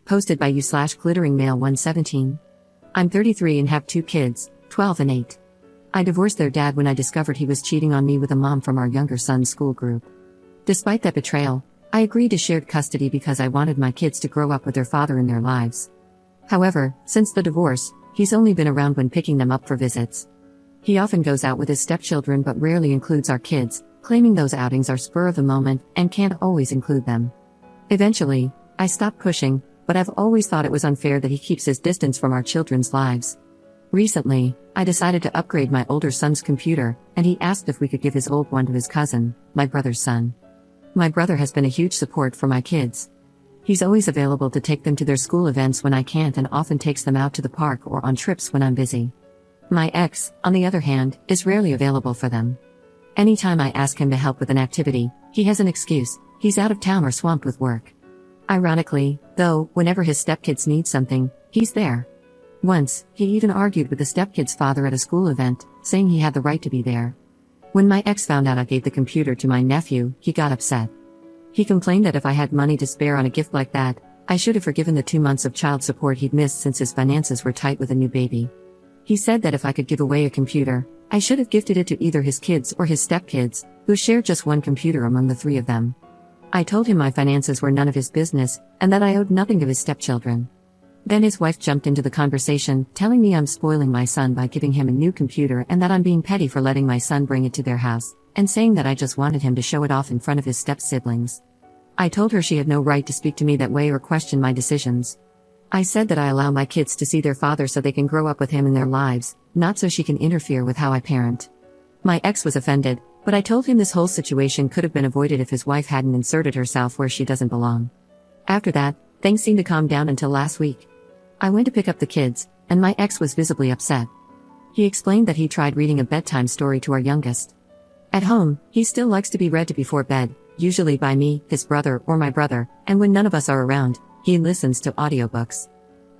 Posted by you/glitteringmale117. I'm 33 and have 2 kids, 12 and 8. I divorced their dad when I discovered he was cheating on me with a mom from our younger son's school group. Despite that betrayal, I agreed to shared custody because I wanted my kids to grow up with their father in their lives. However, since the divorce, he's only been around when picking them up for visits. He often goes out with his stepchildren but rarely includes our kids, claiming those outings are spur of the moment and can't always include them. Eventually, I stopped pushing, but I've always thought it was unfair that he keeps his distance from our children's lives. Recently, I decided to upgrade my older son's computer, and he asked if we could give his old one to his cousin, my brother's son. My brother has been a huge support for my kids. He's always available to take them to their school events when I can't and often takes them out to the park or on trips when I'm busy. My ex, on the other hand, is rarely available for them. Anytime I ask him to help with an activity, he has an excuse: he's out of town or swamped with work. Ironically, though, whenever his stepkids need something, he's there. Once, he even argued with the stepkid's father at a school event, saying he had the right to be there. When my ex found out I gave the computer to my nephew, he got upset. He complained that if I had money to spare on a gift like that, I should have forgiven the 2 months of child support he'd missed since his finances were tight with a new baby. He said that if I could give away a computer, I should have gifted it to either his kids or his stepkids, who shared just one computer among the 3 of them. I told him my finances were none of his business, and that I owed nothing to his stepchildren. Then his wife jumped into the conversation, telling me I'm spoiling my son by giving him a new computer and that I'm being petty for letting my son bring it to their house, and saying that I just wanted him to show it off in front of his step-siblings. I told her she had no right to speak to me that way or question my decisions. I said that I allow my kids to see their father so they can grow up with him in their lives, not so she can interfere with how I parent. My ex was offended, but I told him this whole situation could have been avoided if his wife hadn't inserted herself where she doesn't belong. After that, things seemed to calm down until last week. I went to pick up the kids, and my ex was visibly upset. He explained that he tried reading a bedtime story to our youngest. At home, he still likes to be read to before bed, usually by me, his brother, or my brother, and when none of us are around, he listens to audiobooks.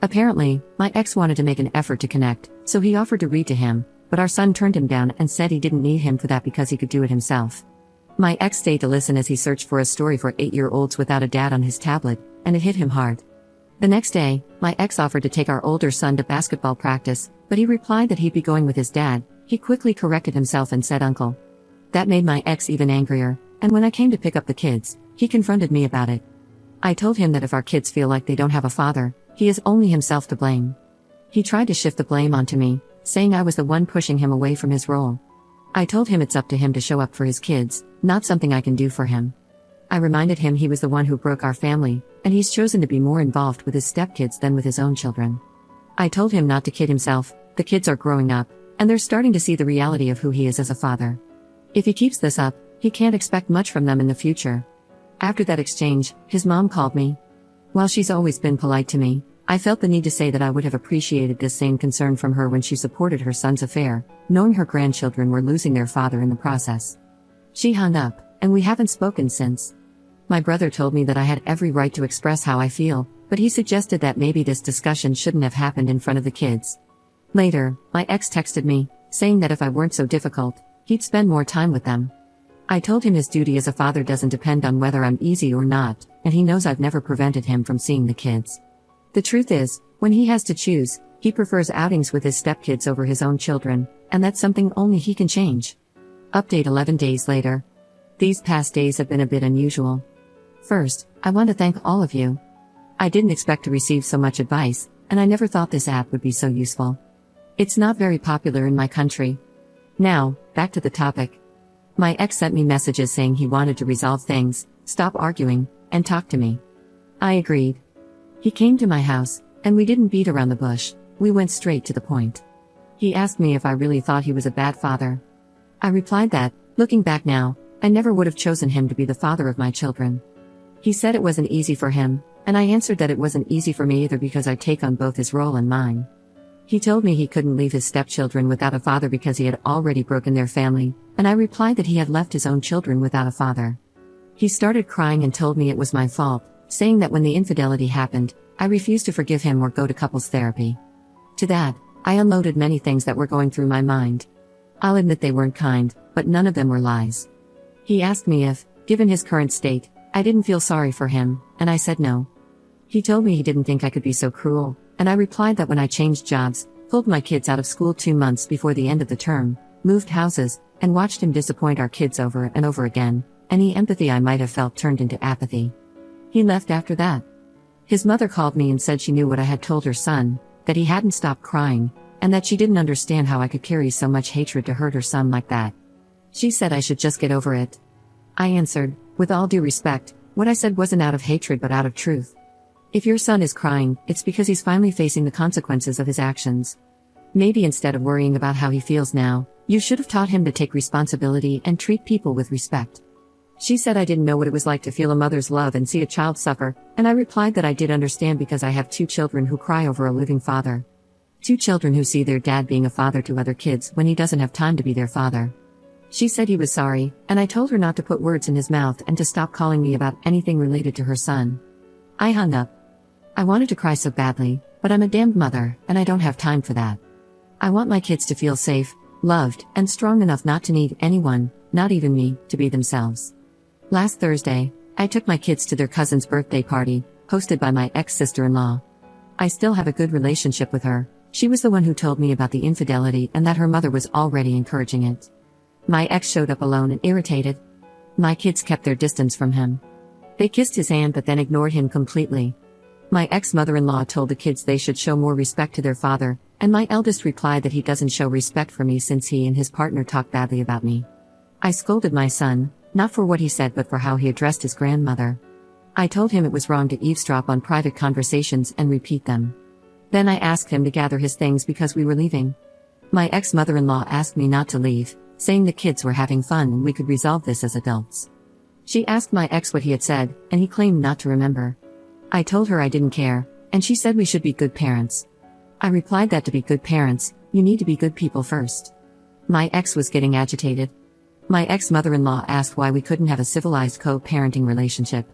Apparently, my ex wanted to make an effort to connect, so he offered to read to him, but our son turned him down and said he didn't need him for that because he could do it himself. My ex stayed to listen as he searched for a story for 8-year-olds without a dad on his tablet, and it hit him hard. The next day, my ex offered to take our older son to basketball practice, but he replied that he'd be going with his dad. He quickly corrected himself and said uncle. That made my ex even angrier, and when I came to pick up the kids, he confronted me about it. I told him that if our kids feel like they don't have a father, he is only himself to blame. He tried to shift the blame onto me, saying I was the one pushing him away from his role. I told him it's up to him to show up for his kids, not something I can do for him. I reminded him he was the one who broke our family, and he's chosen to be more involved with his stepkids than with his own children. I told him not to kid himself. The kids are growing up, and they're starting to see the reality of who he is as a father. If he keeps this up, he can't expect much from them in the future. After that exchange, his mom called me. While she's always been polite to me, I felt the need to say that I would have appreciated this same concern from her when she supported her son's affair, knowing her grandchildren were losing their father in the process. She hung up, and we haven't spoken since. My brother told me that I had every right to express how I feel, but he suggested that maybe this discussion shouldn't have happened in front of the kids. Later, my ex texted me, saying that if I weren't so difficult, he'd spend more time with them. I told him his duty as a father doesn't depend on whether I'm easy or not, and he knows I've never prevented him from seeing the kids. The truth is, when he has to choose, he prefers outings with his stepkids over his own children, and that's something only he can change. Update 11 days later. These past days have been a bit unusual. First, I want to thank all of you. I didn't expect to receive so much advice, and I never thought this app would be so useful. It's not very popular in my country. Now, back to the topic. My ex sent me messages saying he wanted to resolve things, stop arguing, and talk to me. I agreed. He came to my house, and we didn't beat around the bush, we went straight to the point. He asked me if I really thought he was a bad father. I replied that, looking back now, I never would have chosen him to be the father of my children. He said it wasn't easy for him, and I answered that it wasn't easy for me either because I take on both his role and mine. He told me he couldn't leave his stepchildren without a father because he had already broken their family, and I replied that he had left his own children without a father. He started crying and told me it was my fault, saying that when the infidelity happened, I refused to forgive him or go to couples therapy. To that, I unloaded many things that were going through my mind. I'll admit they weren't kind, but none of them were lies. He asked me if, given his current state, I didn't feel sorry for him, and I said no. He told me he didn't think I could be so cruel, and I replied that when I changed jobs, pulled my kids out of school 2 months before the end of the term, moved houses, and watched him disappoint our kids over and over again, any empathy I might have felt turned into apathy. He left after that. His mother called me and said she knew what I had told her son, that he hadn't stopped crying, and that she didn't understand how I could carry so much hatred to hurt her son like that. She said I should just get over it. I answered, with all due respect, what I said wasn't out of hatred but out of truth. If your son is crying, it's because he's finally facing the consequences of his actions. Maybe instead of worrying about how he feels now, you should have taught him to take responsibility and treat people with respect. She said I didn't know what it was like to feel a mother's love and see a child suffer, and I replied that I did understand because I have 2 children who cry over a living father. 2 children who see their dad being a father to other kids when he doesn't have time to be their father. She said he was sorry, and I told her not to put words in his mouth and to stop calling me about anything related to her son. I hung up. I wanted to cry so badly, but I'm a damned mother, and I don't have time for that. I want my kids to feel safe, loved, and strong enough not to need anyone, not even me, to be themselves. Last Thursday, I took my kids to their cousin's birthday party, hosted by my ex-sister-in-law. I still have a good relationship with her. She was the one who told me about the infidelity and that her mother was already encouraging it. My ex showed up alone and irritated. My kids kept their distance from him. They kissed his hand but then ignored him completely. My ex-mother-in-law told the kids they should show more respect to their father, and my eldest replied that he doesn't show respect for me since he and his partner talk badly about me. I scolded my son, not for what he said but for how he addressed his grandmother. I told him it was wrong to eavesdrop on private conversations and repeat them. Then I asked him to gather his things because we were leaving. My ex-mother-in-law asked me not to leave, saying the kids were having fun and we could resolve this as adults. She asked my ex what he had said, and he claimed not to remember. I told her I didn't care, and she said we should be good parents. I replied that to be good parents, you need to be good people first. My ex was getting agitated. My ex-mother-in-law asked why we couldn't have a civilized co-parenting relationship.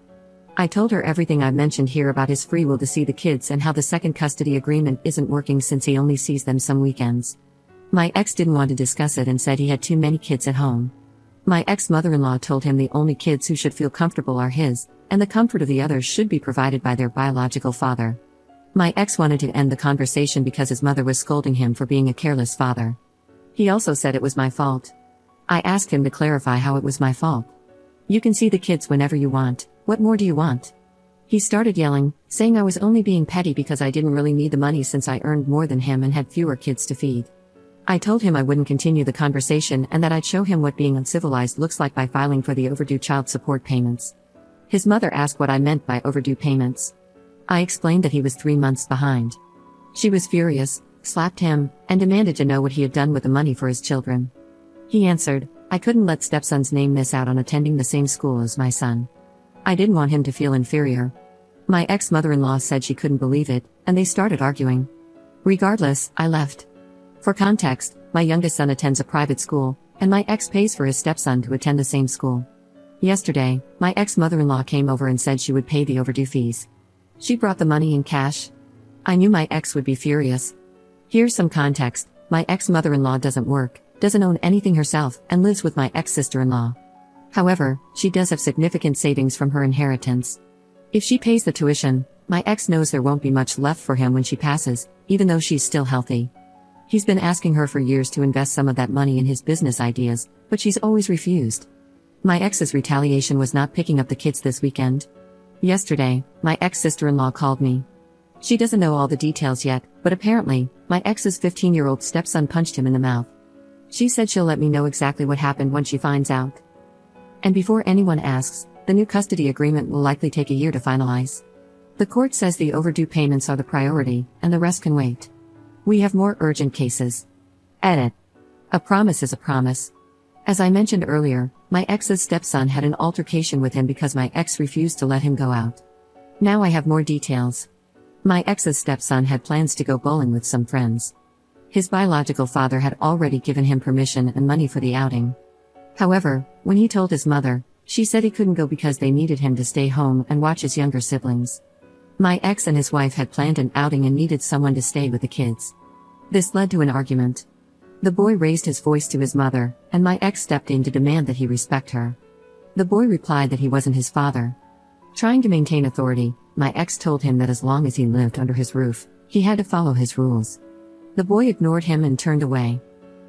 I told her everything I've mentioned here about his free will to see the kids and how the second custody agreement isn't working since he only sees them some weekends. My ex didn't want to discuss it and said he had too many kids at home. My ex-mother-in-law told him the only kids who should feel comfortable are his, and the comfort of the others should be provided by their biological father. My ex wanted to end the conversation because his mother was scolding him for being a careless father. He also said it was my fault. I asked him to clarify how it was my fault. You can see the kids whenever you want, what more do you want? He started yelling, saying I was only being petty because I didn't really need the money since I earned more than him and had fewer kids to feed. I told him I wouldn't continue the conversation and that I'd show him what being uncivilized looks like by filing for the overdue child support payments. His mother asked what I meant by overdue payments. I explained that he was 3 months behind. She was furious, slapped him, and demanded to know what he had done with the money for his children. He answered, I couldn't let stepson's name miss out on attending the same school as my son. I didn't want him to feel inferior. My ex-mother-in-law said she couldn't believe it, and they started arguing. Regardless, I left. For context, my youngest son attends a private school, and my ex pays for his stepson to attend the same school. Yesterday, my ex-mother-in-law came over and said she would pay the overdue fees. She brought the money in cash. I knew my ex would be furious. Here's some context, my ex-mother-in-law doesn't work, doesn't own anything herself, and lives with my ex-sister-in-law. However, she does have significant savings from her inheritance. If she pays the tuition, my ex knows there won't be much left for him when she passes, even though she's still healthy. He's been asking her for years to invest some of that money in his business ideas, but she's always refused. My ex's retaliation was not picking up the kids this weekend. Yesterday, my ex-sister-in-law called me. She doesn't know all the details yet, but apparently, my ex's 15-year-old stepson punched him in the mouth. She said she'll let me know exactly what happened when she finds out. And before anyone asks, the new custody agreement will likely take a year to finalize. The court says the overdue payments are the priority, and the rest can wait. We have more urgent cases. Edit. A promise is a promise. As I mentioned earlier, my ex's stepson had an altercation with him because my ex refused to let him go out. Now I have more details. My ex's stepson had plans to go bowling with some friends. His biological father had already given him permission and money for the outing. However, when he told his mother, she said he couldn't go because they needed him to stay home and watch his younger siblings. My ex and his wife had planned an outing and needed someone to stay with the kids. This led to an argument. The boy raised his voice to his mother, and my ex stepped in to demand that he respect her. The boy replied that he wasn't his father. Trying to maintain authority, my ex told him that as long as he lived under his roof, he had to follow his rules. The boy ignored him and turned away.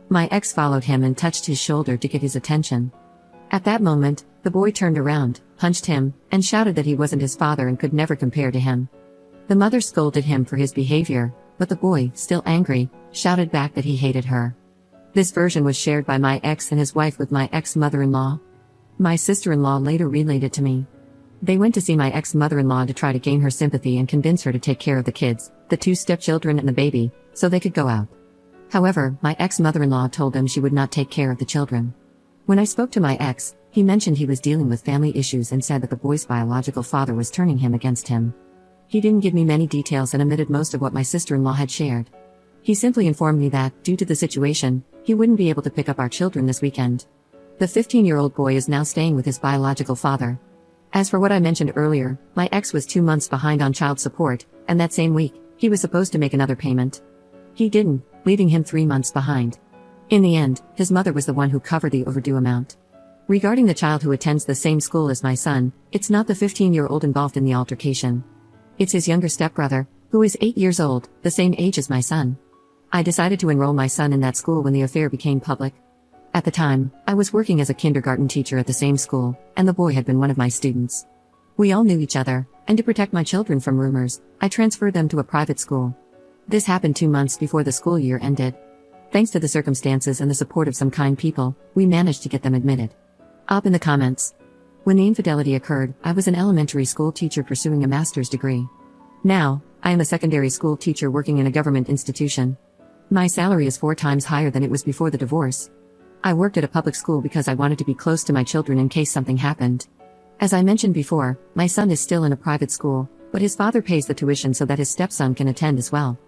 My ex followed him and touched his shoulder to get his attention. At that moment, the boy turned around, punched him, and shouted that he wasn't his father and could never compare to him. The mother scolded him for his behavior, but the boy, still angry, shouted back that he hated her. This version was shared by my ex and his wife with my ex-mother-in-law. My sister-in-law later relayed it to me. They went to see my ex-mother-in-law to try to gain her sympathy and convince her to take care of the kids, the 2 stepchildren and the baby, so they could go out. However, my ex-mother-in-law told them she would not take care of the children. When I spoke to my ex, he mentioned he was dealing with family issues and said that the boy's biological father was turning him against him. He didn't give me many details and omitted most of what my sister-in-law had shared. He simply informed me that, due to the situation, he wouldn't be able to pick up our children this weekend. The 15-year-old boy is now staying with his biological father. As for what I mentioned earlier, my ex was 2 months behind on child support, and that same week, he was supposed to make another payment. He didn't, leaving him 3 months behind. In the end, his mother was the one who covered the overdue amount. Regarding the child who attends the same school as my son, it's not the 15-year-old involved in the altercation. It's his younger stepbrother, who is 8 years old, the same age as my son. I decided to enroll my son in that school when the affair became public. At the time, I was working as a kindergarten teacher at the same school, and the boy had been one of my students. We all knew each other, and to protect my children from rumors, I transferred them to a private school. This happened 2 months before the school year ended. Thanks to the circumstances and the support of some kind people, we managed to get them admitted. Up in the comments. When the infidelity occurred, I was an elementary school teacher pursuing a master's degree. Now, I am a secondary school teacher working in a government institution. My salary is 4 times higher than it was before the divorce. I worked at a public school because I wanted to be close to my children in case something happened. As I mentioned before, my son is still in a private school, but his father pays the tuition so that his stepson can attend as well.